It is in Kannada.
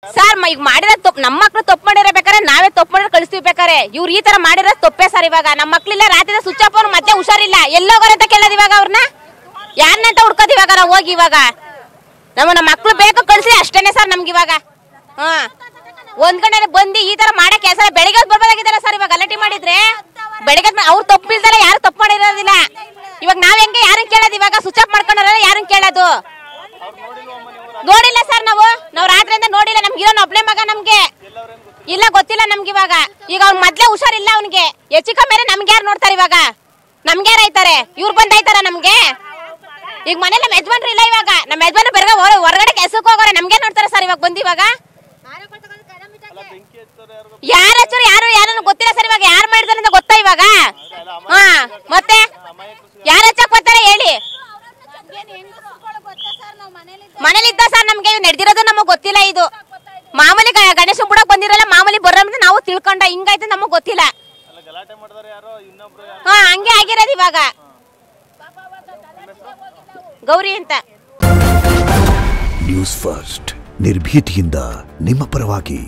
ಸರ್ ಈಗ ಮಾಡಿರೋ ತಪ್ಪು ನಮ್ಮ ಮಕ್ಳು ತಪ್ಪು ಮಾಡಿರಬೇಕಾರೆ ನಾವೇ ತಪ್ಪು ಮಾಡಿದ್ರೆ ಕಳಿಸ್ತೀವಿ ಬೇಕಾರೆ ಇವ್ರು ಈ ತರ ಮಾಡಿರೋ ತಪ್ಪೇ ಸರ್ ಇವಾಗ ನಮ್ಮ ಮಕ್ಳಿಲ್ಲ ರಾತ್ರಿ ಸ್ವಿಚ್ ಆಫ್ ಅವ್ರು ಮತ್ತೆ ಹುಷಾರಿಲ್ಲ ಎಲ್ಲೋಗೋರ ಅಂತ ಕೇಳೋದು ಇವಾಗ ಅವ್ರನ್ನ ಯಾರನ್ನಂತ ಹುಡ್ಕೋದು ಇವಾಗ ನಾವು ಹೋಗಿ ಇವಾಗ ನಮ್ಮ ಮಕ್ಳು ಬೇಕು ಕಳ್ಸಿ ಅಷ್ಟೇನೆ ಸರ್ ನಮ್ಗೆ ಇವಾಗ ಒಂದ್ ಗಂಟೆ ಬಂದು ಈ ತರ ಮಾಡೋ ಕೆಲಸ ಬೆಳಿಗ್ಗೆ ಬರ್ಬೋದಾಗಿದ್ದಾರೆ ಸರ್ ಇವಾಗ ಗಲಾಟೆ ಮಾಡಿದ್ರೆ ಬೆಳಿಗ್ಗೆ ಅವ್ರು ತಪ್ಪು ಇಲ್ದಲ್ಲ ಯಾರು ತಪ್ಪು ಮಾಡಿರೋದಿಲ್ಲ ಇವಾಗ ನಾವ್ ಹೆಂಗೆ ಯಾರನ್ನ ಕೇಳೋದು ಇವಾಗ ಸ್ವಿಚ್ ಆಫ್ ಮಾಡ್ಕೊಂಡ್ರಲ್ಲ ಯಾರನ್ನ ಕೇಳೋದು ನೋಡಿಲ್ಲ ಸರ್ ನಾವು ರಾತ್ರಿಯಿಂದ ನೋಡಿಲ್ಲ ನಮ್ಗೆ ಇರೋ ಒಬ್ಳೆ ಮಗ ನಮ್ಗೆ ಇಲ್ಲ ಗೊತ್ತಿಲ್ಲ ನಮ್ಗೆ ಇವಾಗ ಈಗ ಅವ್ನ ಮೊದ್ಲೇ ಹುಷಾರಿಲ್ಲ ಅವ್ನಿಗೆ ಹೆಚ್ಚಿಕ ಮೇಲೆ ನಮ್ಗೆ ಯಾರು ನೋಡ್ತಾರೆ ಇವಾಗ ನಮ್ಗೆ ಯಾರು ಆಯ್ತಾರೆ ಇವ್ರು ಬಂದಾಯ್ತಾರ ನಮ್ಗೆ ಈಗ ಮನೇಲಿ ನಮ್ಮ ಯಜಮಾನ್ರು ಇಲ್ಲ ಇವಾಗ ನಮ್ಮ ಯಜಮಾನ್ರು ಬೇರೆ ಹೊರಗಡೆ ಕೆಲ್ಸಕ್ಕೆ ಹೋಗೋರೆ ನಮ್ಗೆ ನೋಡ್ತಾರೆ ಸರ್ ಇವಾಗ ಬಂದು ಇವಾಗ ಯಾರು ಹಚ್ಚರು ಯಾರು ಗೊತ್ತಿಲ್ಲ ಸರ್ ಇವಾಗ ಯಾರು ಮಾಡಿದಾರೆ ಅಂತ ಗೊತ್ತಾ ಇವಾಗ ಮತ್ತೆ ಯಾರು ಹಚ್ಚಕ್ ಬರ್ತಾರೆ ಹೇಳಿ ಮನೇಲಿ ಇದ್ದ ಸರ್ ನಮ್ಗೆ ನಡೆದಿರೋದು ನಮಗ್ ಗೊತ್ತಿಲ್ಲ ಇದು ಮಾಮೂಲಿ ಗಣೇಶ ಬಿಡಕ್ ಬಂದಿರಲ್ಲ ಮಾಮೂಲಿ ಬರೋ ನಾವು ತಿಳ್ಕೊಂಡ ಹಿಂಗಾಯ್ತು ನಮಗ್ ಗೊತ್ತಿಲ್ಲ ಹಂಗೆ ಆಗಿರೋದು ಇವಾಗ ಗೌರಿ ಅಂತ ನ್ಯೂಸ್ ಫಸ್ಟ್ ನಿರ್ಭೀತಿಯಿಂದ ನಿಮ್ಮ ಪರವಾಗಿ.